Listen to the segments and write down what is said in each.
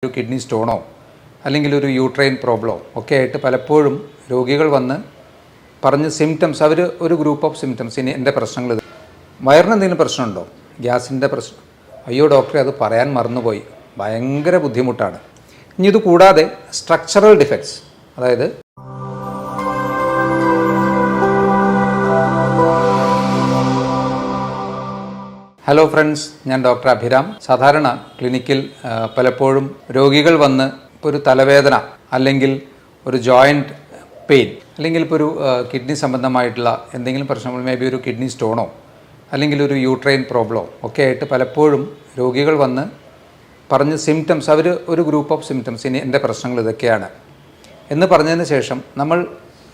ഒരു കിഡ്നി സ്റ്റോണോ അല്ലെങ്കിൽ ഒരു യൂട്രൈൻ പ്രോബ്ലമോ ഒക്കെ ആയിട്ട് പലപ്പോഴും രോഗികൾ വന്ന് പറഞ്ഞ് സിംറ്റംസ് അവർ ഒരു ഗ്രൂപ്പ് ഓഫ് സിംറ്റംസ്. ഇനി എൻ്റെ പ്രശ്നങ്ങൾ ഇത് വയറിന് എന്തെങ്കിലും പ്രശ്നമുണ്ടോ, ഗ്യാസിൻ്റെ പ്രശ്നം, അയ്യോ ഡോക്ടറെ അത് പറയാൻ മറന്നുപോയി, ഭയങ്കര ബുദ്ധിമുട്ടാണ്. ഇനി ഇത് കൂടാതെ സ്ട്രക്ചറൽ ഡിഫക്ട്സ്, അതായത് ഹലോ ഫ്രണ്ട്സ്, ഞാൻ ഡോക്ടർ അഭിരാം. സാധാരണ ക്ലിനിക്കിൽ പലപ്പോഴും രോഗികൾ വന്ന് ഇപ്പോൾ ഒരു തലവേദന അല്ലെങ്കിൽ ഒരു ജോയിൻറ്റ് പെയിൻ അല്ലെങ്കിൽ ഇപ്പോൾ ഒരു കിഡ്നി സംബന്ധമായിട്ടുള്ള എന്തെങ്കിലും പ്രശ്നങ്ങൾ, മേ ബി ഒരു കിഡ്നി സ്റ്റോണോ അല്ലെങ്കിൽ ഒരു യൂട്രൈൻ പ്രോബ്ലമോ ഒക്കെ ആയിട്ട് പലപ്പോഴും രോഗികൾ വന്ന് പറഞ്ഞ് സിംറ്റംസ്, അവർ ഒരു ഗ്രൂപ്പ് ഓഫ് സിംറ്റംസ്, ഇനി എൻ്റെ പ്രശ്നങ്ങൾ ഇതൊക്കെയാണ് എന്ന് പറഞ്ഞതിന് ശേഷം നമ്മൾ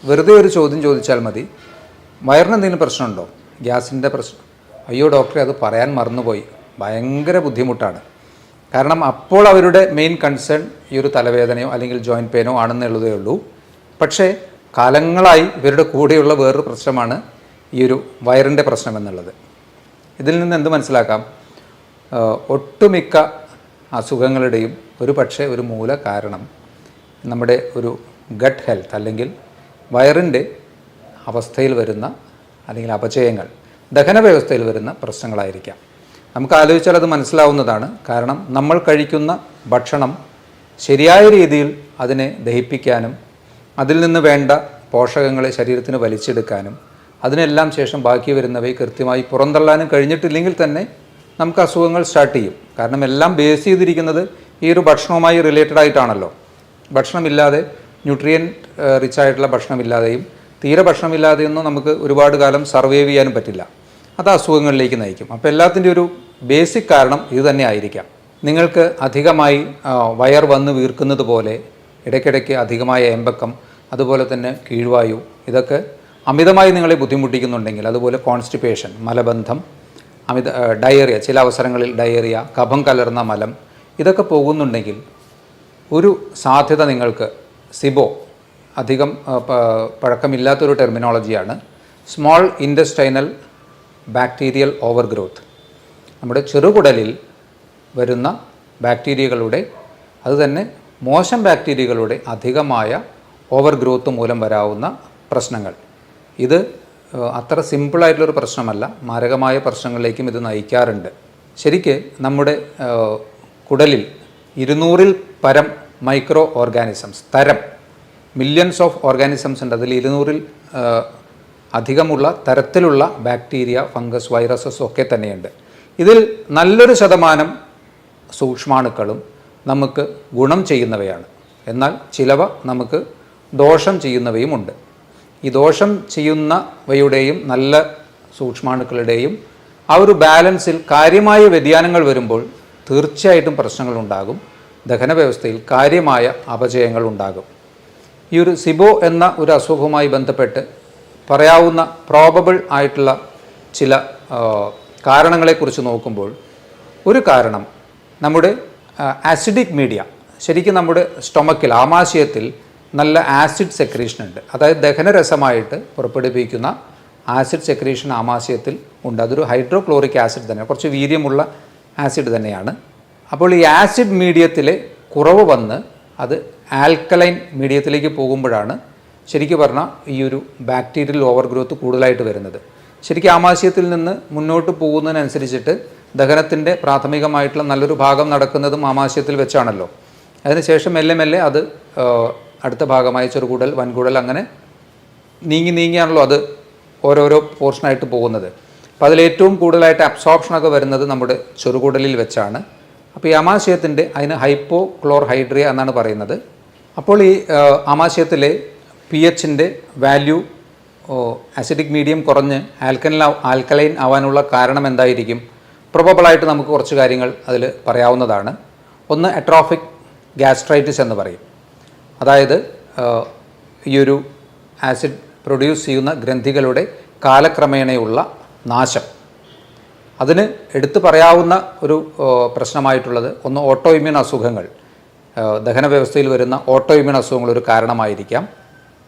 വെറുതെ ഒരു ചോദ്യം ചോദിച്ചാൽ മതി, വയറിന് എന്തെങ്കിലും പ്രശ്നമുണ്ടോ, ഗ്യാസിൻ്റെ പ്രശ്നം, അയ്യോ ഡോക്ടറെ അത് പറയാൻ മറന്നുപോയി, ഭയങ്കര ബുദ്ധിമുട്ടാണ്. കാരണം അപ്പോൾ അവരുടെ മെയിൻ കൺസേൺ ഈ ഒരു തലവേദനയോ അല്ലെങ്കിൽ ജോയിൻറ്റ് പെയിനോ ആണെന്നുള്ളതേ ഉള്ളൂ. പക്ഷേ കാലങ്ങളായി ഇവരുടെ കൂടെയുള്ള വേറൊരു പ്രശ്നമാണ് ഈ ഒരു വയറിൻ്റെ പ്രശ്നം എന്നുള്ളത്. ഇതിൽ നിന്ന് എന്ത് മനസ്സിലാക്കാം? ഒട്ടുമിക്ക അസുഖങ്ങളുടെയും ഒരു പക്ഷേ ഒരു മൂല കാരണം നമ്മുടെ ഒരു ഗട്ട് ഹെൽത്ത് അല്ലെങ്കിൽ വയറിൻ്റെ അവസ്ഥയിൽ വരുന്ന അല്ലെങ്കിൽ അപചയങ്ങൾ, ദഹന വ്യവസ്ഥയിൽ വരുന്ന പ്രശ്നങ്ങളായിരിക്കാം. നമുക്ക് ആലോചിച്ചാൽ അത് മനസ്സിലാവുന്നതാണ്. കാരണം നമ്മൾ കഴിക്കുന്ന ഭക്ഷണം ശരിയായ രീതിയിൽ അതിനെ ദഹിപ്പിക്കാനും അതിൽ നിന്ന് വേണ്ട പോഷകങ്ങളെ ശരീരത്തിന് വലിച്ചെടുക്കാനും അതിനെല്ലാം ശേഷം ബാക്കി വരുന്നവയെ കൃത്യമായി പുറന്തള്ളാനും കഴിഞ്ഞിട്ടില്ലെങ്കിൽ തന്നെ നമുക്ക് അസുഖങ്ങൾ സ്റ്റാർട്ട് ചെയ്യും. കാരണം എല്ലാം ബേസ് ചെയ്തിരിക്കുന്നത് ഈ ഒരു ഭക്ഷണവുമായി റിലേറ്റഡ് ആയിട്ടാണല്ലോ. ഭക്ഷണമില്ലാതെ, ന്യൂട്രിയൻറ്റ് റിച്ച് ആയിട്ടുള്ള ഭക്ഷണമില്ലാതെയും തീരെ ഭക്ഷണമില്ലാതെയൊന്നും നമുക്ക് ഒരുപാട് കാലം സർവൈവ് ചെയ്യാനും പറ്റില്ല. അത് അസുഖങ്ങളിലേക്ക് നയിക്കും. അപ്പോൾ എല്ലാത്തിൻ്റെ ഒരു ബേസിക് കാരണം ഇത് തന്നെ ആയിരിക്കാം. നിങ്ങൾക്ക് അധികമായി വയർ വന്ന് വീർക്കുന്നത് പോലെ, ഇടയ്ക്കിടയ്ക്ക് അധികമായ ഏമ്പക്കം, അതുപോലെ തന്നെ കീഴ്വായു, ഇതൊക്കെ അമിതമായി നിങ്ങളെ ബുദ്ധിമുട്ടിക്കുന്നുണ്ടെങ്കിൽ, അതുപോലെ കോൺസ്റ്റിപ്പേഷൻ, മലബന്ധം, ഡയേറിയ, ചില അവസരങ്ങളിൽ ഡയേറിയ, കഫം കലർന്ന മലം, ഇതൊക്കെ പോകുന്നുണ്ടെങ്കിൽ ഒരു സാധ്യത നിങ്ങൾക്ക് സിബോ, അധികം പഴക്കമില്ലാത്തൊരു ടെർമിനോളജിയാണ്, small intestinal bacterial overgrowth, നമ്മുടെ ചെറുകുടലിൽ വരുന്ന ബാക്ടീരിയകളുടെ, അതുതന്നെ മോശം ബാക്ടീരിയകളുടെ അധികമായ ഓവർ ഗ്രോത്ത് മൂലം വരാവുന്ന പ്രശ്നങ്ങൾ. ഇത് അത്ര സിമ്പിളായിട്ടുള്ളൊരു പ്രശ്നമല്ല, മാരകമായ പ്രശ്നങ്ങളിലേക്കും ഇത് നയിക്കാറുണ്ട്. ശരിക്ക് നമ്മുടെ കുടലിൽ 200-ൽ പരം micro organisms, millions of organisms ഉണ്ട്. അതിൽ 200-ൽ അധികമുള്ള തരത്തിലുള്ള ബാക്ടീരിയ, ഫംഗസ്, വൈറസസ് ഒക്കെ തന്നെയുണ്ട്. ഇതിൽ നല്ലൊരു ശതമാനം സൂക്ഷ്മാണുക്കളും നമുക്ക് ഗുണം ചെയ്യുന്നവയാണ്. എന്നാൽ ചിലവ നമുക്ക് ദോഷം ചെയ്യുന്നവയുമുണ്ട്. ഈ ദോഷം ചെയ്യുന്നവയുടെയും നല്ല സൂക്ഷ്മാണുക്കളുടെയും ആ ഒരു ബാലൻസിൽ കാര്യമായ വ്യതിയാനങ്ങൾ വരുമ്പോൾ തീർച്ചയായിട്ടും പ്രശ്നങ്ങളുണ്ടാകും. ദഹന വ്യവസ്ഥയിൽ കാര്യമായ അപചയങ്ങൾ ഉണ്ടാകും. ഈ ഒരു സിബോ എന്ന ഒരു അസുഖവുമായി ബന്ധപ്പെട്ട് പറയാവുന്ന പ്രോബബിൾ ആയിട്ടുള്ള ചില കാരണങ്ങളെക്കുറിച്ച് നോക്കുമ്പോൾ, ഒരു കാരണം നമ്മുടെ ആസിഡിക് മീഡിയ, ശരിക്കും നമ്മുടെ സ്റ്റൊമക്കിൽ, ആമാശയത്തിൽ നല്ല ആസിഡ് സെക്രീഷൻ ഉണ്ട്. അതായത് ദഹനരസമായിട്ട് പുറപ്പെടുവിക്കുന്ന ആസിഡ് സെക്രീഷൻ ആമാശയത്തിൽ ഉണ്ട്. അതൊരു ഹൈഡ്രോക്ലോറിക് ആസിഡ് തന്നെ, കുറച്ച് വീര്യമുള്ള ആസിഡ് തന്നെയാണ്. അപ്പോൾ ഈ ആസിഡ് മീഡിയത്തിലെ കുറവ് വന്ന് അത് ആൽക്കലൈൻ മീഡിയത്തിലേക്ക് പോകുമ്പോഴാണ് ശരിക്കും പറഞ്ഞാൽ ഈ ഒരു ബാക്ടീരിയൽ ഓവർ ഗ്രോത്ത് കൂടുതലായിട്ട് വരുന്നത്. ശരിക്കും ആമാശയത്തിൽ നിന്ന് മുന്നോട്ട് പോകുന്നതിനനുസരിച്ചിട്ട് ദഹനത്തിൻ്റെ പ്രാഥമികമായിട്ടുള്ള നല്ലൊരു ഭാഗം നടക്കുന്നതും ആമാശയത്തിൽ വെച്ചാണല്ലോ. അതിനുശേഷം മെല്ലെ മെല്ലെ അത് അടുത്ത ഭാഗമായി ചെറുകുടൽ, വൻകുടൽ, അങ്ങനെ നീങ്ങിയാണല്ലോ അത് ഓരോരോ പോർഷനായിട്ട് പോകുന്നത്. അപ്പോൾ അതിലേറ്റവും കൂടുതലായിട്ട് അബ്സോർപ്ഷനൊക്കെ വരുന്നത് നമ്മുടെ ചെറുകുടലിൽ വെച്ചാണ്. അപ്പോൾ ഈ ആമാശയത്തിൻ്റെ, അതിന് ഹൈപ്പോക്ലോർഹൈഡ്രിയ എന്നാണ് പറയുന്നത്. അപ്പോൾ ഈ ആമാശയത്തിലെ pHൻ്റെ വാല്യൂ, ആസിഡിക് മീഡിയം കുറഞ്ഞ് ആൽക്കലൈൻ ആവാനുള്ള കാരണം എന്തായിരിക്കും? പ്രൊബബിളായിട്ട് നമുക്ക് കുറച്ച് കാര്യങ്ങൾ അതിൽ പറയാവുന്നതാണ്. ഒന്ന്, അട്രോഫിക് ഗ്യാസ്ട്രൈറ്റിസ് എന്ന് പറയും. അതായത് ഈ ഒരു ആസിഡ് പ്രൊഡ്യൂസ് ചെയ്യുന്ന ഗ്രന്ഥികളുടെ കാലക്രമേണയുള്ള നാശം. അതിന് എടുത്തു പറയാവുന്ന ഒരു പ്രശ്നമായിട്ടുള്ളത് ഒന്ന്, ഓട്ടോ ഇമ്മ്യൂൺ അസുഖങ്ങൾ, ദഹന വ്യവസ്ഥയിൽ വരുന്ന ഓട്ടോ ഇമ്മ്യൂൺ അസുഖങ്ങൾ ഒരു കാരണമായിരിക്കാം.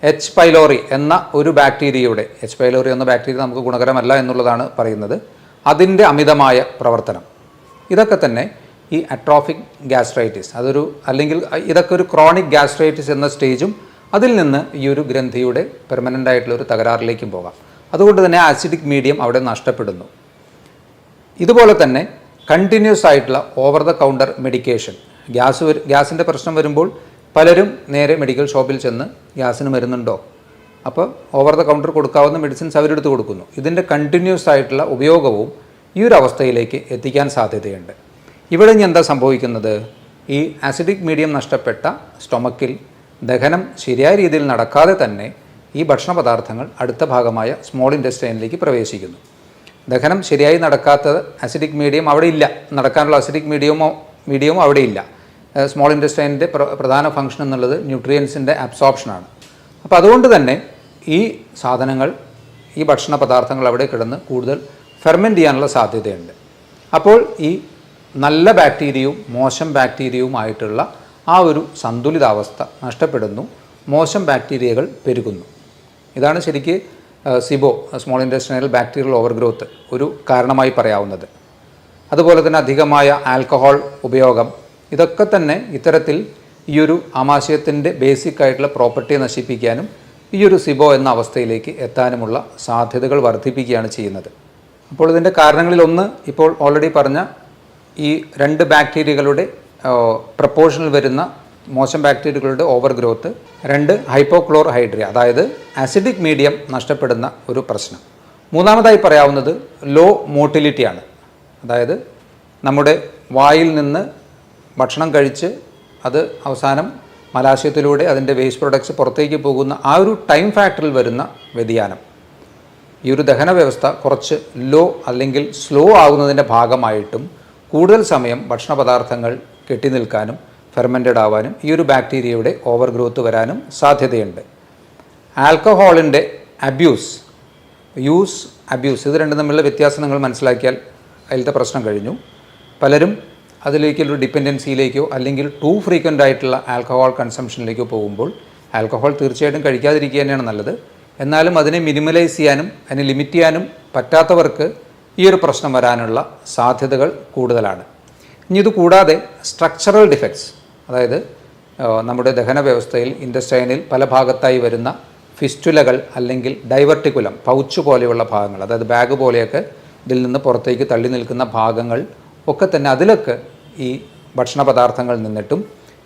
എച്ച് പൈലോറി എന്ന ഒരു ബാക്ടീരിയയുടെ, എച്ച് പൈലോറി എന്ന ബാക്ടീരിയ നമുക്ക് ഗുണകരമല്ല എന്നുള്ളതാണ് പറയുന്നത്, അതിൻ്റെ അമിതമായ പ്രവർത്തനം. ഇതൊക്കെ തന്നെ ഈ അട്രോഫിക് ഗ്യാസ്ട്രൈറ്റിസ്, അല്ലെങ്കിൽ ഇതൊക്കെ ഒരു ക്രോണിക് ഗ്യാസ്ട്രൈറ്റിസ് എന്ന സ്റ്റേജും അതിൽ നിന്ന് ഈ ഒരു ഗ്രന്ഥിയുടെ പെർമനൻ്റ് ആയിട്ടുള്ള ഒരു തകരാറിലേക്കും പോകാം. അതുകൊണ്ട് തന്നെ ആസിഡിക് മീഡിയം അവിടെ നഷ്ടപ്പെടുന്നു. ഇതുപോലെ തന്നെ കണ്ടിന്യൂസ് ആയിട്ടുള്ള ഓവർ ദ കൗണ്ടർ മെഡിക്കേഷൻ, ഗ്യാസിൻ്റെ പ്രശ്നം വരുമ്പോൾ പലരും നേരെ മെഡിക്കൽ ഷോപ്പിൽ ചെന്ന് ഗ്യാസിന് മരുന്നുണ്ടോ, അപ്പോൾ ഓവർ ദ കൗണ്ടർ കൊടുക്കാവുന്ന മെഡിസിൻസ് അവരെടുത്ത് കൊടുക്കുന്നു. ഇതിൻ്റെ കണ്ടിന്യൂസ് ആയിട്ടുള്ള ഉപയോഗവും ഈ ഒരു അവസ്ഥയിലേക്ക് എത്തിക്കാൻ സാധ്യതയുണ്ട്. ഇവിടെ ഇനി എന്താ സംഭവിക്കുന്നത്? ഈ ആസിഡിക് മീഡിയം നഷ്ടപ്പെട്ട സ്റ്റൊമക്കിൽ ദഹനം ശരിയായ രീതിയിൽ നടക്കാതെ തന്നെ ഈ ഭക്ഷണ പദാർത്ഥങ്ങൾ അടുത്ത ഭാഗമായ സ്മോൾ ഇൻറ്റസ്റ്റൈനിലേക്ക് പ്രവേശിക്കുന്നു. ദഹനം ശരിയായി നടക്കാത്ത ആസിഡിക് മീഡിയം അവിടെ ഇല്ല, നടക്കാനുള്ള ആസിഡിക് മീഡിയമോ അവിടെ ഇല്ല. സ്മോൾ ഇൻറ്റസ്റ്റൈനിൻ്റെ പ്രധാന ഫംഗ്ഷൻ എന്നുള്ളത് ന്യൂട്രിയൻസിൻ്റെ അബ്സോർപ്ഷനാണ്. അപ്പോൾ അതുകൊണ്ട് തന്നെ ഈ സാധനങ്ങൾ, ഈ ഭക്ഷണ പദാർത്ഥങ്ങൾ അവിടെ കിടന്ന് കൂടുതൽ ഫെർമെൻറ്റ് ചെയ്യാനുള്ള സാധ്യതയുണ്ട്. അപ്പോൾ ഈ നല്ല ബാക്ടീരിയയും മോശം ബാക്ടീരിയയുമായിട്ടുള്ള ആ ഒരു സന്തുലിതാവസ്ഥ നഷ്ടപ്പെടുന്നു, മോശം ബാക്ടീരിയകൾ പെരുകുന്നു. ഇതാണ് ശരിക്ക് സിബോ, സ്മോൾ ഇൻറ്റസ്റ്റൈനൽ ബാക്ടീരിയൽ ഓവർഗ്രോത്ത് ഒരു കാരണമായി പറയാവുന്നത്. അതുപോലെ തന്നെ അധികമായ ആൽക്കഹോൾ ഉപയോഗം, ഇതൊക്കെ തന്നെ ഇത്തരത്തിൽ ഈ ഒരു ആമാശയത്തിൻ്റെ ബേസിക് ആയിട്ടുള്ള പ്രോപ്പർട്ടിയെ നശിപ്പിക്കാനും ഈ ഒരു സിബോ എന്ന അവസ്ഥയിലേക്ക് എത്താനുമുള്ള സാധ്യതകൾ വർദ്ധിപ്പിക്കുകയാണ് ചെയ്യുന്നത്. അപ്പോൾ ഇതിൻ്റെ കാരണങ്ങളിലൊന്ന് ഇപ്പോൾ ഓൾറെഡി പറഞ്ഞ ഈ 2 ബാക്ടീരിയകളുടെ പ്രപ്പോർഷനിൽ വരുന്ന മോശം ബാക്ടീരിയകളുടെ ഓവർ ഗ്രോത്ത്, 2 ഹൈപ്പോക്ലോർഹൈഡ്രിയ, അതായത് ആസിഡിക് മീഡിയം നഷ്ടപ്പെടുന്ന ഒരു പ്രശ്നം. മൂന്നാമതായി പറയാവുന്നത് ലോ മോട്ടിലിറ്റിയാണ്. അതായത് നമ്മുടെ വായിൽ നിന്ന് ഭക്ഷണം കഴിച്ച് അത് അവസാനം മലാശയത്തിലൂടെ അതിൻ്റെ വേസ്റ്റ് പ്രൊഡക്ട്സ് പുറത്തേക്ക് പോകുന്ന ആ ഒരു ടൈം ഫാക്ടറിൽ വരുന്ന വ്യതിയാനം, ഈ ഒരു ദഹന വ്യവസ്ഥ കുറച്ച് ലോ അല്ലെങ്കിൽ സ്ലോ ആകുന്നതിൻ്റെ ഭാഗമായിട്ടും കൂടുതൽ സമയം ഭക്ഷണ പദാർത്ഥങ്ങൾ കെട്ടി നിൽക്കാനും ഫെർമെൻറ്റഡ് ആവാനും ഈ ഒരു ബാക്ടീരിയയുടെ ഓവർ ഗ്രോത്ത് വരാനും സാധ്യതയുണ്ട്. ആൽക്കഹോളിൻ്റെ അബ്യൂസ്, ഇത് രണ്ടും തമ്മിലുള്ള വ്യത്യാസം നിങ്ങൾ മനസ്സിലാക്കിയാൽ അതിലത്തെ പ്രശ്നം കഴിഞ്ഞു. പലരും അതിലേക്കൊരു ഡിപ്പെൻഡൻസിയിലേക്കോ അല്ലെങ്കിൽ ടു ഫ്രീക്വൻ്റ് ആയിട്ടുള്ള ആൽക്കഹോൾ കൺസംഷനിലേക്കോ പോകുമ്പോൾ ആൽക്കഹോൾ തീർച്ചയായിട്ടും കഴിക്കാതിരിക്കുക തന്നെയാണ് നല്ലത്. എന്നാലും അതിനെ മിനിമലൈസ് ചെയ്യാനും അതിനെ ലിമിറ്റ് ചെയ്യാനും പറ്റാത്തവർക്ക് ഈ ഒരു പ്രശ്നം വരാനുള്ള സാധ്യതകൾ കൂടുതലാണ്. ഇനി ഇത് കൂടാതെ സ്ട്രക്ചറൽ ഡിഫക്ട്സ്, അതായത് നമ്മുടെ ദഹന വ്യവസ്ഥയിൽ ഇൻറ്റസ്റ്റൈനിൽ പല ഭാഗത്തായി വരുന്ന ഫിസ്റ്റുലകൾ അല്ലെങ്കിൽ ഡൈവർട്ടിക്കുലം, പൗച്ച് പോലെയുള്ള ഭാഗങ്ങൾ, അതായത് ബാഗ് പോലെയൊക്കെ ഇതിൽ നിന്ന് പുറത്തേക്ക് തള്ളി നിൽക്കുന്ന ഭാഗങ്ങൾ ഒക്കെ തന്നെ അതിലൊക്കെ ഈ ഭക്ഷണ പദാർത്ഥങ്ങൾ നിന്നിട്ടും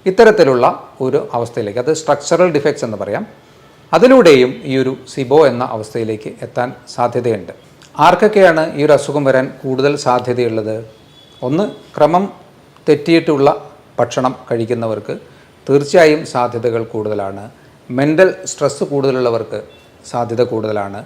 ഇത്തരത്തിലുള്ള ഒരു അവസ്ഥയിലേക്ക്, അത് സ്ട്രക്ചറൽ ഡിഫക്ട്സ് എന്ന് പറയാം, അതിലൂടെയും ഈ ഒരു സിബോ എന്ന അവസ്ഥയിലേക്ക് എത്താൻ സാധ്യതയുണ്ട്. ആർക്കൊക്കെയാണ് ഈ ഒരു അസുഖം വരാൻ കൂടുതൽ സാധ്യതയുള്ളത്? ഒന്ന്, ക്രമം തെറ്റിയിട്ടുള്ള ഭക്ഷണം കഴിക്കുന്നവർക്ക് തീർച്ചയായും സാധ്യതകൾ കൂടുതലാണ്. മെൻ്റൽ സ്ട്രെസ്സ് കൂടുതലുള്ളവർക്ക് സാധ്യത കൂടുതലാണ്.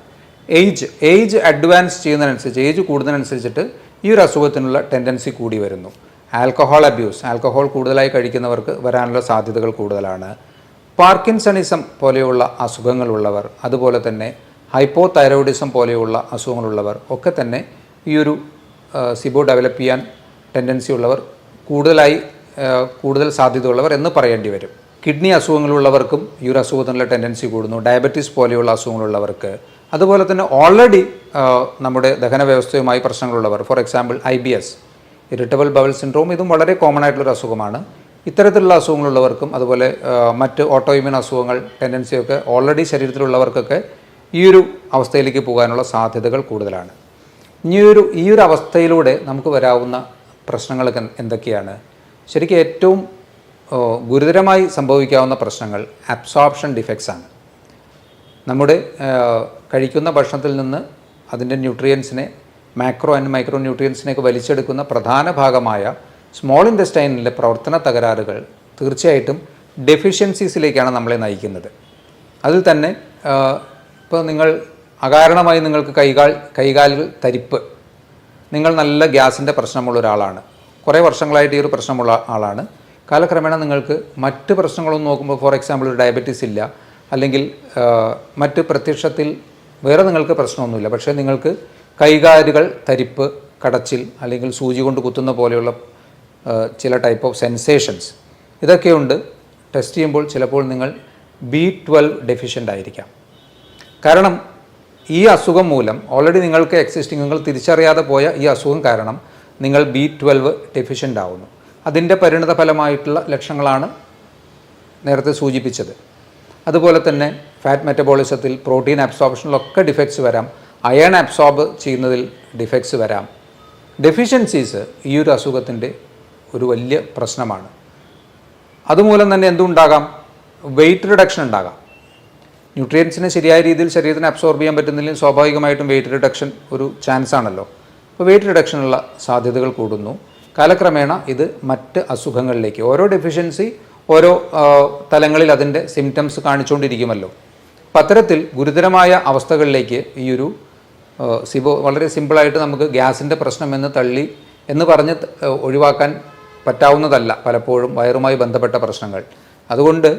ഏജ് അഡ്വാൻസ് ചെയ്യുന്നതിനനുസരിച്ച്, ഏജ് കൂടുന്നതിനനുസരിച്ചിട്ട് ഈ ഒരു അസുഖത്തിനുള്ള ടെൻഡൻസി കൂടി വരുന്നു. ആൽക്കഹോൾ അബ്യൂസ്, ആൽക്കഹോൾ കൂടുതലായി കഴിക്കുന്നവർക്ക് വരാനുള്ള സാധ്യതകൾ കൂടുതലാണ്. പാർക്കിൻസണിസം പോലെയുള്ള അസുഖങ്ങളുള്ളവർ, അതുപോലെ തന്നെ ഹൈപ്പോതൈറോയിഡിസം പോലെയുള്ള അസുഖങ്ങളുള്ളവർ ഒക്കെ തന്നെ ഈ ഒരു സിബോ ഡെവലപ്പ് ചെയ്യാൻ ടെൻഡൻസി ഉള്ളവർ, കൂടുതൽ സാധ്യതയുള്ളവർ എന്ന് പറയേണ്ടി വരും. കിഡ്നി അസുഖങ്ങളുള്ളവർക്കും ഈ ഒരു അസുഖത്തിനുള്ള ടെൻഡൻസി കൂടുന്നു. ഡയബറ്റീസ് പോലെയുള്ള അസുഖങ്ങളുള്ളവർക്ക്, അതുപോലെ തന്നെ ഓൾറെഡി നമ്മുടെ ദഹന വ്യവസ്ഥയുമായി പ്രശ്നങ്ങളുള്ളവർ, for example IBS, irritable bowel syndrome, ഇതും വളരെ കോമൺ ആയിട്ടുള്ളൊരു അസുഖമാണ്. ഇത്തരത്തിലുള്ള അസുഖങ്ങളുള്ളവർക്കും അതുപോലെ മറ്റ് ഓട്ടോഇമ്യൂൺ അസുഖങ്ങൾ ടെൻഡൻസിയൊക്കെ ഓൾറെഡി ശരീരത്തിലുള്ളവർക്കൊക്കെ ഈ ഒരു അവസ്ഥയിലേക്ക് പോകാനുള്ള സാധ്യതകൾ കൂടുതലാണ്. ഈ ഒരു അവസ്ഥയിലൂടെ നമുക്ക് വരാവുന്ന പ്രശ്നങ്ങളൊക്കെ എന്തൊക്കെയാണ്? ശരിക്കും ഏറ്റവും ഗുരുതരമായി സംഭവിക്കാവുന്ന പ്രശ്നങ്ങൾ അബ്സോർപ്ഷൻ ഡിഫക്ട്സ് ആണ്. നമ്മുടെ കഴിക്കുന്ന ഭക്ഷണത്തിൽ നിന്ന് അതിൻ്റെ ന്യൂട്രിയൻസിനെ, മാക്രോ ആൻഡ് മൈക്രോ ന്യൂട്രിയൻസിനെയൊക്കെ വലിച്ചെടുക്കുന്ന പ്രധാന ഭാഗമായ സ്മോൾ ഇൻറ്റസ്റ്റൈനിലെ പ്രവർത്തന തകരാറുകൾ തീർച്ചയായിട്ടും ഡെഫിഷ്യൻസീസിലേക്കാണ് നമ്മളെ നയിക്കുന്നത്. അതിൽ തന്നെ ഇപ്പോൾ നിങ്ങൾ അകാരണമായി നിങ്ങൾക്ക് കൈകാലുകൾ തരിപ്പ്, നിങ്ങൾ നല്ല ഗ്യാസിൻ്റെ പ്രശ്നമുള്ള ഒരാളാണ്, കുറേ വർഷങ്ങളായിട്ട് ഈ ഒരു പ്രശ്നമുള്ള ആളാണ്, കാലക്രമേണ നിങ്ങൾക്ക് മറ്റ് പ്രശ്നങ്ങളൊന്നും നോക്കുമ്പോൾ, ഫോർ എക്സാമ്പിൾ ഒരു ഡയബറ്റീസ് ഇല്ല, അല്ലെങ്കിൽ മറ്റ് പ്രത്യക്ഷത്തിൽ വേറെ നിങ്ങൾക്ക് പ്രശ്നമൊന്നുമില്ല, പക്ഷേ നിങ്ങൾക്ക് കൈകാലുകൾ തരിപ്പ്, കടച്ചിൽ, അല്ലെങ്കിൽ സൂചി കൊണ്ട് കുത്തുന്ന പോലെയുള്ള ചില ടൈപ്പ് ഓഫ് സെൻസേഷൻസ് ഇതൊക്കെയുണ്ട്. ടെസ്റ്റ് ചെയ്യുമ്പോൾ ചിലപ്പോൾ നിങ്ങൾ B12 ഡെഫിഷ്യൻ്റ് ആയിരിക്കാം. കാരണം ഈ അസുഖം മൂലം ഓൾറെഡി നിങ്ങൾക്ക് നിങ്ങൾ തിരിച്ചറിയാതെ പോയ ഈ അസുഖം കാരണം നിങ്ങൾ B12 ഡെഫിഷ്യൻ്റ് ആവുന്നു. അതിൻ്റെ പരിണിത ഫലമായിട്ടുള്ള ലക്ഷണങ്ങളാണ് നേരത്തെ സൂചിപ്പിച്ചത്. അതുപോലെ തന്നെ ഫാറ്റ് മെറ്റബോളിസത്തിൽ, പ്രോട്ടീൻ അബ്സോർപ്ഷനിലൊക്കെ ഡിഫക്ട്സ് വരാം. അയൺ അബ്സോർബ് ചെയ്യുന്നതിൽ ഡിഫക്ട്സ് വരാം. ഡെഫിഷ്യൻസീസ് ഈ ഒരു അസുഖത്തിൻ്റെ ഒരു വലിയ പ്രശ്നമാണ്. അതുമൂലം തന്നെ എന്തുണ്ടാകാം? വെയിറ്റ് റിഡക്ഷൻ ഉണ്ടാകാം. ന്യൂട്രിയൻസിനെ ശരിയായ രീതിയിൽ ശരീരത്തിന് അബ്സോർബ് ചെയ്യാൻ പറ്റുന്നില്ലെങ്കിൽ സ്വാഭാവികമായിട്ടും വെയിറ്റ് റിഡക്ഷൻ ഒരു ചാൻസ് ആണല്ലോ. അപ്പോൾ വെയിറ്റ് റിഡക്ഷനുള്ള സാധ്യതകൾ കൂടുന്നു. കാലക്രമേണ ഇത് മറ്റ് അസുഖങ്ങളിലേക്ക്, ഓരോ ഡെഫിഷ്യൻസി ഓരോ തലങ്ങളിൽ അതിൻ്റെ സിംറ്റംസ് കാണിച്ചുകൊണ്ടിരിക്കുമല്ലോ. അപ്പം അത്തരത്തിൽ ഗുരുതരമായ അവസ്ഥകളിലേക്ക് ഈ ഒരു സിബോ വളരെ സിമ്പിളായിട്ട് നമുക്ക് ഗ്യാസിൻ്റെ പ്രശ്നമെന്ന് തള്ളി എന്ന് പറഞ്ഞ് ഒഴിവാക്കാൻ പറ്റാവുന്നതല്ല പലപ്പോഴും വയറുമായി ബന്ധപ്പെട്ട പ്രശ്നങ്ങൾ. അതുകൊണ്ട്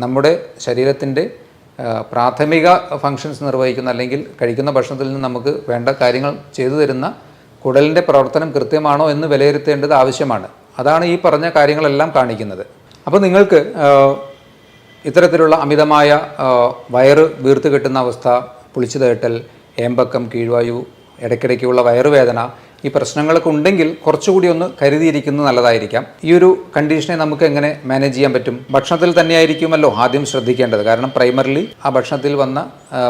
നമ്മുടെ ശരീരത്തിൻ്റെ പ്രാഥമിക ഫങ്ഷൻസ് നിർവഹിക്കുന്ന, അല്ലെങ്കിൽ കഴിക്കുന്ന ഭക്ഷണത്തിൽ നിന്ന് നമുക്ക് വേണ്ട കാര്യങ്ങൾ ചെയ്തു തരുന്ന കുടലിൻ്റെ പ്രവർത്തനം കൃത്യമാണോ എന്ന് വിലയിരുത്തേണ്ടത് ആവശ്യമാണ്. അതാണ് ഈ പറഞ്ഞ കാര്യങ്ങളെല്ലാം കാണിക്കുന്നത്. അപ്പോൾ നിങ്ങൾക്ക് ഇത്തരത്തിലുള്ള അമിതമായ വയറ് വീർത്ത് കെട്ടുന്ന അവസ്ഥ, പുളിച്ചു തേട്ടൽ, ഏമ്പക്കം, കീഴ്വായു, ഇടയ്ക്കിടയ്ക്കുള്ള വയറുവേദന, ഈ പ്രശ്നങ്ങളൊക്കെ ഉണ്ടെങ്കിൽ കുറച്ചുകൂടി ഒന്ന് കരുതിയിരിക്കുന്നത് നല്ലതായിരിക്കാം. ഈ ഒരു കണ്ടീഷനെ നമുക്ക് എങ്ങനെ മാനേജ് ചെയ്യാൻ പറ്റും? ഭക്ഷണത്തിൽ തന്നെയായിരിക്കുമല്ലോ ആദ്യം ശ്രദ്ധിക്കേണ്ടത്. കാരണം പ്രൈമറിലി ആ ഭക്ഷണത്തിൽ വന്ന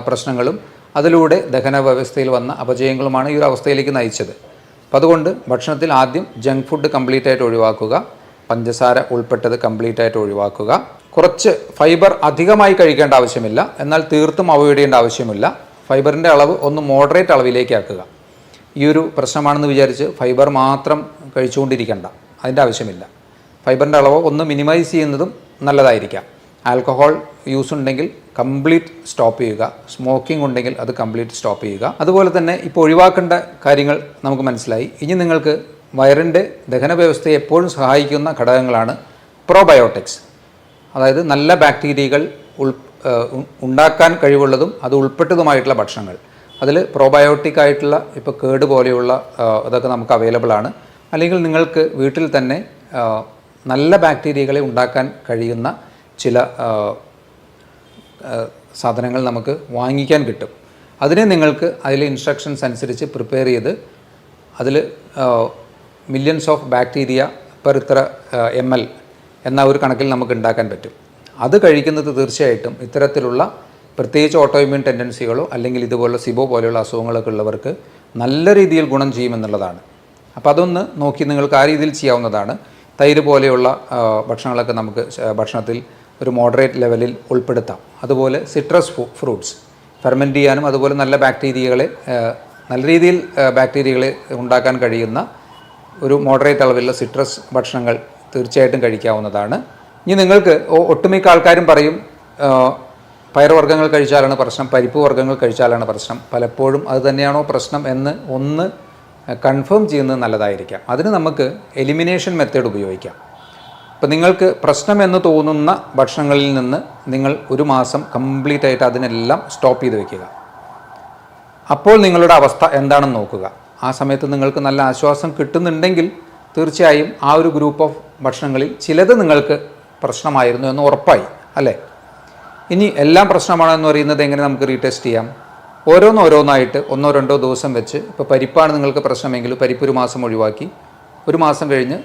പ്രശ്നങ്ങളും അതിലൂടെ ദഹന വ്യവസ്ഥയിൽ വന്ന അപജയങ്ങളുമാണ് ഈ ഒരു അവസ്ഥയിലേക്ക് നയിച്ചത്. അപ്പോൾ അതുകൊണ്ട് ഭക്ഷണത്തിൽ ആദ്യം ജങ്ക് ഫുഡ് കംപ്ലീറ്റ് ആയിട്ട് ഒഴിവാക്കുക, പഞ്ചസാര ഉൾപ്പെട്ടത് കംപ്ലീറ്റ് ആയിട്ട് ഒഴിവാക്കുക. കുറച്ച് ഫൈബർ അധികമായി കഴിക്കേണ്ട ആവശ്യമില്ല, എന്നാൽ തീർത്തും അവോയ്ഡ് ചെയ്യേണ്ട ആവശ്യമില്ല. ഫൈബറിൻ്റെ അളവ് ഒന്ന് മോഡറേറ്റ് അളവിലേക്ക് ആക്കുക. ഈ ഒരു പ്രശ്നമാണെന്ന് വിചാരിച്ച് ഫൈബർ മാത്രം കഴിച്ചുകൊണ്ടിരിക്കേണ്ട, അതിൻ്റെ ആവശ്യമില്ല. ഫൈബറിൻ്റെ അളവ് ഒന്ന് മിനിമൈസ് ചെയ്യുന്നതും നല്ലതായിരിക്കാം. ആൽക്കഹോൾ യൂസ് ഉണ്ടെങ്കിൽ കംപ്ലീറ്റ് സ്റ്റോപ്പ് ചെയ്യുക. സ്മോക്കിംഗ് ഉണ്ടെങ്കിൽ അത് കംപ്ലീറ്റ് സ്റ്റോപ്പ് ചെയ്യുക. അതുപോലെ തന്നെ ഇപ്പോൾ ഒഴിവാക്കേണ്ട കാര്യങ്ങൾ നമുക്ക് മനസ്സിലായി. ഇനി നിങ്ങൾക്ക് വയറിൻ്റെ ദഹന വ്യവസ്ഥയെ എപ്പോഴും സഹായിക്കുന്ന ഘടകങ്ങളാണ് പ്രോബയോട്ടിക്സ്. അതായത് നല്ല ബാക്ടീരിയകൾ ഉണ്ടാക്കാൻ കഴിവുള്ളതും അത് ഉൾപ്പെട്ടതുമായിട്ടുള്ള ഭക്ഷണങ്ങൾ. അതിൽ പ്രോബയോട്ടിക് ആയിട്ടുള്ള ഇപ്പോൾ കേട് പോലെയുള്ള അതൊക്കെ നമുക്ക് അവൈലബിൾ ആണ്. അല്ലെങ്കിൽ നിങ്ങൾക്ക് വീട്ടിൽ തന്നെ നല്ല ബാക്ടീരിയകളെ ഉണ്ടാക്കാൻ കഴിയുന്ന ചില സാധനങ്ങൾ നമുക്ക് വാങ്ങിക്കാൻ കിട്ടും. അതിനെ നിങ്ങൾക്ക് അതിലെ ഇൻസ്ട്രക്ഷൻസ് അനുസരിച്ച് പ്രിപ്പയർ ചെയ്ത് അതിൽ മില്യൺസ് ഓഫ് ബാക്ടീരിയ പെർ ഇത്ര ml എന്ന ഒരു കണക്കിൽ നമുക്ക് ഉണ്ടാക്കാൻ പറ്റും. അത് കഴിക്കുന്നത് തീർച്ചയായിട്ടും ഇത്തരത്തിലുള്ള പ്രത്യേകിച്ച് ഓട്ടോഇമ്യൂൺ ടെൻഡൻസികളോ അല്ലെങ്കിൽ ഇതുപോലുള്ള സിബോ പോലെയുള്ള അസുഖങ്ങളൊക്കെ ഉള്ളവർക്ക് നല്ല രീതിയിൽ ഗുണം ചെയ്യുമെന്നുള്ളതാണ്. അപ്പോൾ അതൊന്ന് നോക്കി നിങ്ങൾക്ക് ആ രീതിയിൽ ചെയ്യാവുന്നതാണ്. തൈര് പോലെയുള്ള ഭക്ഷണങ്ങളൊക്കെ നമുക്ക് ഭക്ഷണത്തിൽ ഒരു മോഡറേറ്റ് ലെവലിൽ ഉൾപ്പെടുത്താം. അതുപോലെ സിട്രസ് ഫ്രൂട്ട്സ് ഫെർമെൻറ്റ് ചെയ്യാനും അതുപോലെ നല്ല ബാക്ടീരിയകളെ നല്ല രീതിയിൽ ബാക്ടീരിയകളെ ഉണ്ടാക്കാൻ കഴിയുന്ന ഒരു മോഡറേറ്റ് അളവിലുള്ള സിട്രസ് ഭക്ഷണങ്ങൾ തീർച്ചയായിട്ടും കഴിക്കാവുന്നതാണ്. ഇനി നിങ്ങൾക്ക് ഒട്ടുമിക്ക ആൾക്കാരും പറയും പയറുവർഗ്ഗങ്ങൾ കഴിച്ചാലാണ് പ്രശ്നം, പരിപ്പ് വർഗ്ഗങ്ങൾ കഴിച്ചാലാണ് പ്രശ്നം. പലപ്പോഴും അത് തന്നെയാണോ പ്രശ്നം എന്ന് ഒന്ന് കൺഫേം ചെയ്യുന്നത് നല്ലതായിരിക്കാം. അതിന് നമുക്ക് എലിമിനേഷൻ മെത്തേഡ് ഉപയോഗിക്കാം. ഇപ്പോൾ നിങ്ങൾക്ക് പ്രശ്നം എന്ന് തോന്നുന്ന ഭക്ഷണങ്ങളിൽ നിന്ന് നിങ്ങൾ ഒരു മാസം കംപ്ലീറ്റ് ആയിട്ട് അതിനെല്ലാം സ്റ്റോപ്പ് ചെയ്ത് വയ്ക്കുക. അപ്പോൾ നിങ്ങളുടെ അവസ്ഥ എന്താണെന്ന് നോക്കുക. ആ സമയത്ത് നിങ്ങൾക്ക് നല്ല ആശ്വാസം കിട്ടുന്നുണ്ടെങ്കിൽ തീർച്ചയായും ആ ഒരു ഗ്രൂപ്പ് ഓഫ് ഭക്ഷണങ്ങളിൽ ചിലത് നിങ്ങൾക്ക് പ്രശ്നമായിരുന്നു എന്ന് ഉറപ്പായി, അല്ലേ? ഇനി എല്ലാം പ്രശ്നമാണെന്ന് പറയുന്നത് എങ്ങനെ നമുക്ക് റീടെസ്റ്റ് ചെയ്യാം? ഓരോന്നായിട്ട് 1-2 ദിവസം വെച്ച്, ഇപ്പോൾ പരിപ്പാണ് നിങ്ങൾക്ക് പ്രശ്നമെങ്കിൽ പരിപ്പ് ഒരു മാസം ഒഴിവാക്കി, ഒരു മാസം കഴിഞ്ഞ്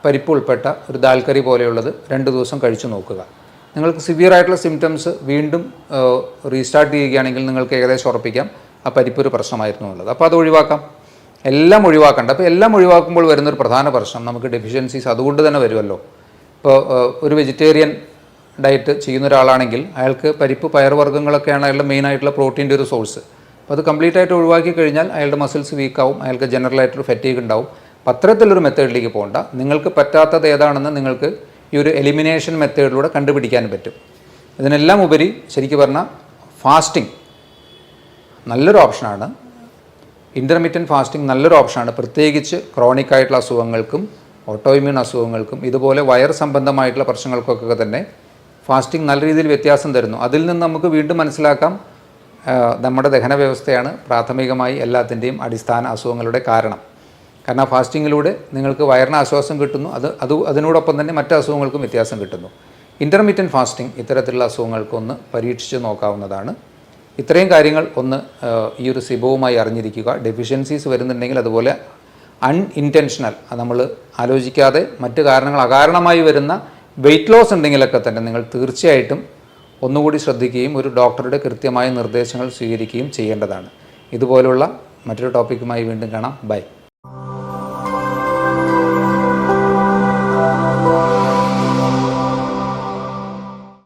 പരിപ്പ് ഉൾപ്പെട്ട ഒരു ദാൽ കറി പോലെയുള്ളത് 2 ദിവസം കഴിച്ചു നോക്കുക. നിങ്ങൾക്ക് സിവിയർ ആയിട്ടുള്ള സിംറ്റംസ് വീണ്ടും റീസ്റ്റാർട്ട് ചെയ്യുകയാണെങ്കിൽ നിങ്ങൾക്ക് ഏകദേശം ഉറപ്പിക്കാം ആ പരിപ്പ് ഒരു പ്രശ്നമായിരുന്നു എന്നുള്ളത്. അപ്പോൾ അത് ഒഴിവാക്കാം. എല്ലാം ഒഴിവാക്കണ്ട. അപ്പോൾ എല്ലാം ഒഴിവാക്കുമ്പോൾ വരുന്നൊരു പ്രധാന പ്രശ്നം നമുക്ക് ഡെഫിഷ്യൻസീസ് അതുകൊണ്ട് തന്നെ വരുമല്ലോ. ഇപ്പോൾ ഒരു വെജിറ്റേറിയൻ ഡയറ്റ് ചെയ്യുന്ന ഒരാളാണെങ്കിൽ അയാൾക്ക് പരിപ്പ് പയറുവർഗ്ഗങ്ങളൊക്കെയാണ് അയാളുടെ മെയിനായിട്ടുള്ള പ്രോട്ടീൻ്റെ ഒരു സോഴ്സ്. അപ്പോൾ അത് കംപ്ലീറ്റ് ആയിട്ട് ഒഴിവാക്കി കഴിഞ്ഞാൽ അയാളുടെ മസിൽസ് വീക്കാവും, അയാൾക്ക് ജനറലായിട്ടൊരു ഫറ്റീഗ് ഉണ്ടാവും. പത്രത്തിലൊരു മെത്തേഡിലേക്ക് പോകണ്ട. നിങ്ങൾക്ക് പറ്റാത്തത് ഏതാണെന്ന് നിങ്ങൾക്ക് ഈ ഒരു എലിമിനേഷൻ മെത്തേഡിലൂടെ കണ്ടുപിടിക്കാൻ പറ്റും. ഇതിനെല്ലാം ഉപരി ശരിക്കും പറഞ്ഞാൽ ഫാസ്റ്റിംഗ് നല്ലൊരു ഓപ്ഷനാണ്. ഇൻ്റർമീഡിയറ്റ് ഫാസ്റ്റിംഗ് നല്ലൊരു ഓപ്ഷനാണ്. പ്രത്യേകിച്ച് ക്രോണിക് ആയിട്ടുള്ള അസുഖങ്ങൾക്കും ഓട്ടോഇമ്യൂൺ അസുഖങ്ങൾക്കും ഇതുപോലെ വയർ സംബന്ധമായിട്ടുള്ള പ്രശ്നങ്ങൾക്കൊക്കെ തന്നെ ഫാസ്റ്റിംഗ് നല്ല രീതിയിൽ വ്യത്യാസം തരുന്നു. അതിൽ നിന്ന് നമുക്ക് വീണ്ടും മനസ്സിലാക്കാം നമ്മുടെ ദഹന വ്യവസ്ഥയാണ് പ്രാഥമികമായി എല്ലാത്തിൻ്റെയും അടിസ്ഥാന അസുഖങ്ങളുടെ കാരണം. കാരണം ഫാസ്റ്റിങ്ങിലൂടെ നിങ്ങൾക്ക് വയറിന് ആശ്വാസം കിട്ടുന്നു, അതിനോടൊപ്പം തന്നെ മറ്റ് അസുഖങ്ങൾക്കും വ്യത്യാസം കിട്ടുന്നു. ഇൻ്റർമീഡിയറ്റ് ഫാസ്റ്റിംഗ് ഇത്തരത്തിലുള്ള അസുഖങ്ങൾക്കൊന്ന് പരീക്ഷിച്ച് നോക്കാവുന്നതാണ്. ഇത്രയും കാര്യങ്ങൾ ഒന്ന് ഈ ഒരു സിബവുമായി അറിഞ്ഞിരിക്കുക. ഡെഫിഷ്യൻസീസ് വരുന്നുണ്ടെങ്കിൽ അതുപോലെ അൺഇൻറ്റൻഷണൽ, അത് നമ്മൾ ആലോചിക്കാതെ മറ്റ് കാരണങ്ങൾ അകാരണമായി വരുന്ന വെയിറ്റ് ലോസ് ഉണ്ടെങ്കിലൊക്കെ തന്നെ നിങ്ങൾ തീർച്ചയായിട്ടും ഒന്നുകൂടി ശ്രദ്ധിക്കുകയും ഒരു ഡോക്ടറുടെ കൃത്യമായ നിർദ്ദേശങ്ങൾ സ്വീകരിക്കുകയും ചെയ്യേണ്ടതാണ്. ഇതുപോലുള്ള മറ്റൊരു ടോപ്പിക്കുമായി വീണ്ടും കാണാം. ബൈ.